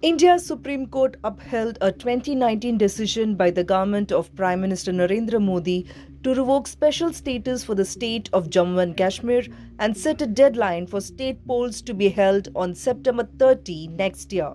India's Supreme Court upheld a 2019 decision by the government of Prime Minister Narendra Modi to revoke special status for the state of Jammu and Kashmir and set a deadline for state polls to be held on September 30 next year.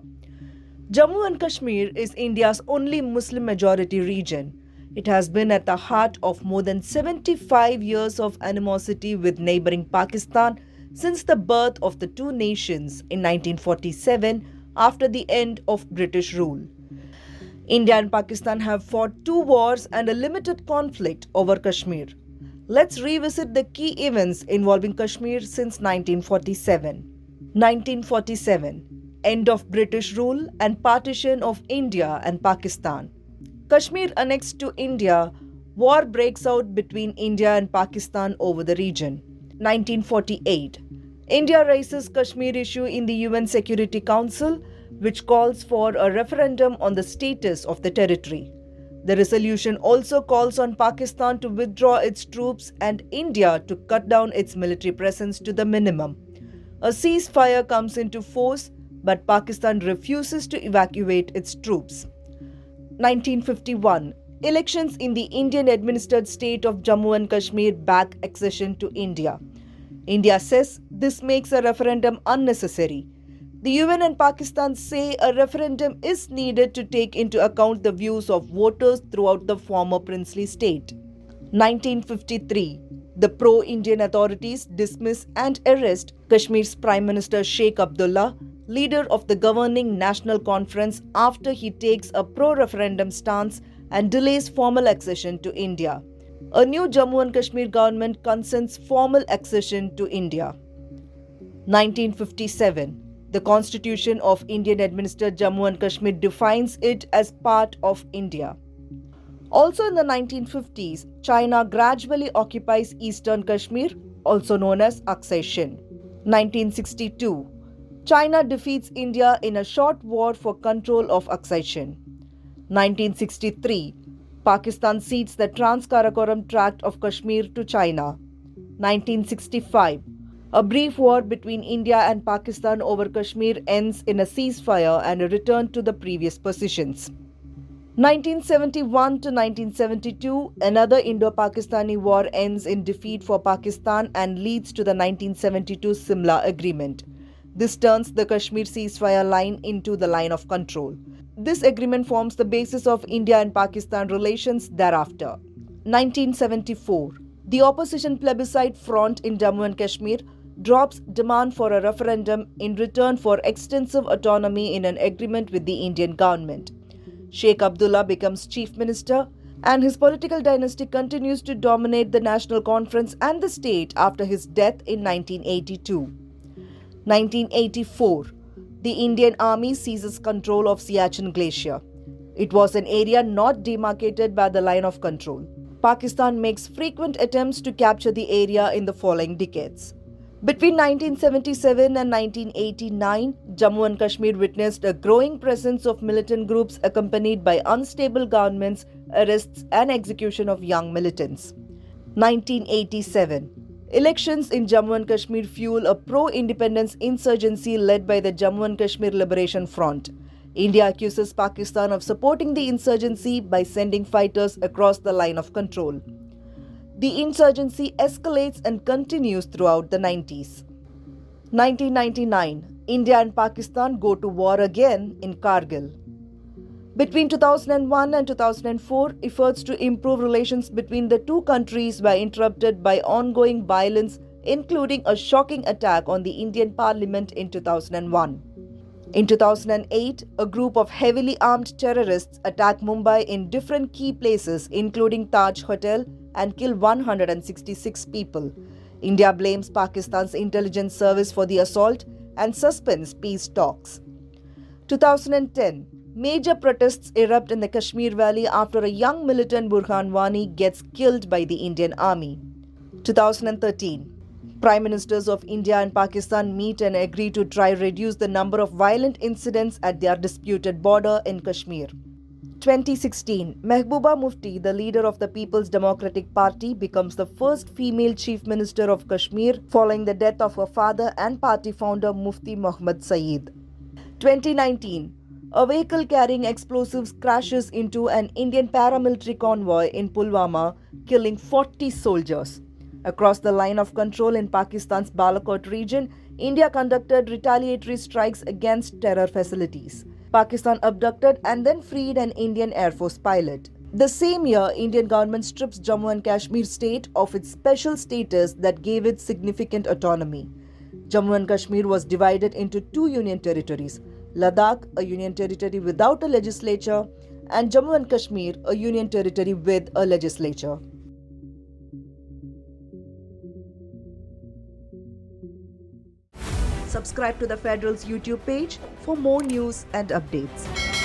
Jammu and Kashmir is India's only Muslim majority region. It has been at the heart of more than 75 years of animosity with neighboring Pakistan since the birth of the two nations in 1947 after the end of British rule. India and Pakistan have fought two wars and a limited conflict over Kashmir. Let's revisit the key events involving Kashmir since 1947. 1947. End of British rule and partition of India and Pakistan. Kashmir annexed to India, war breaks out between India and Pakistan over the region. 1948. India raises Kashmir issue in the UN Security Council, which calls for a referendum on the status of the territory. The resolution also calls on Pakistan to withdraw its troops and India to cut down its military presence to the minimum. A ceasefire comes into force, but Pakistan refuses to evacuate its troops. 1951. Elections in the Indian-administered state of Jammu and Kashmir back accession to India. India says this makes a referendum unnecessary. The UN and Pakistan say a referendum is needed to take into account the views of voters throughout the former princely state. 1953. The pro-Indian authorities dismiss and arrest Kashmir's Prime Minister Sheikh Abdullah, leader of the governing National Conference, after he takes a pro-referendum stance and delays formal accession to India. A new Jammu and Kashmir government consents formal accession to India. 1957. The Constitution of Indian-administered Jammu and Kashmir defines it as part of India. Also in the 1950s, China gradually occupies eastern Kashmir, also known as annexation. 1962. China defeats India in a short war for control of annexation. 1963. Pakistan cedes the Trans-Karakoram Tract of Kashmir to China. 1965. A brief war between India and Pakistan over Kashmir ends in a ceasefire and a return to the previous positions. 1971 to 1972, another Indo-Pakistani war ends in defeat for Pakistan and leads to the 1972 Simla Agreement. This turns the Kashmir ceasefire line into the line of control. This agreement forms the basis of India and Pakistan relations thereafter. 1974. The opposition plebiscite front in Jammu and Kashmir drops demand for a referendum in return for extensive autonomy in an agreement with the Indian government. Sheikh Abdullah becomes chief minister and his political dynasty continues to dominate the National Conference and the state after his death in 1982. 1984. The Indian Army seizes control of Siachen Glacier. It was an area not demarcated by the line of control. Pakistan makes frequent attempts to capture the area in the following decades. Between 1977 and 1989, Jammu and Kashmir witnessed a growing presence of militant groups accompanied by unstable governments, arrests and execution of young militants. 1987. Elections in Jammu and Kashmir fuel a pro-independence insurgency led by the Jammu and Kashmir Liberation Front. India accuses Pakistan of supporting the insurgency by sending fighters across the line of control. The insurgency escalates and continues throughout the 90s. 1999. India and Pakistan go to war again in Kargil. Between 2001 and 2004, efforts to improve relations between the two countries were interrupted by ongoing violence, including a shocking attack on the Indian Parliament in 2001. In 2008, a group of heavily armed terrorists attacked Mumbai in different key places, including Taj Hotel, and killed 166 people. India blames Pakistan's intelligence service for the assault and suspends peace talks. 2010. Major protests erupt in the Kashmir Valley after a young militant Burhan Wani gets killed by the Indian Army. 2013. Prime Ministers of India and Pakistan meet and agree to try reduce the number of violent incidents at their disputed border in Kashmir. 2016. Mehbooba Mufti, the leader of the People's Democratic Party, becomes the first female Chief Minister of Kashmir following the death of her father and party founder Mufti Muhammad Saeed. 2019. A vehicle carrying explosives crashes into an Indian paramilitary convoy in Pulwama, killing 40 soldiers. Across the line of control in Pakistan's Balakot region, India conducted retaliatory strikes against terror facilities. Pakistan abducted and then freed an Indian Air Force pilot. The same year, Indian government strips Jammu and Kashmir state of its special status that gave it significant autonomy. Jammu and Kashmir was divided into two union territories, Ladakh, a union territory without a legislature, and Jammu and Kashmir, a union territory with a legislature. Subscribe to the Federal's YouTube page for more news and updates.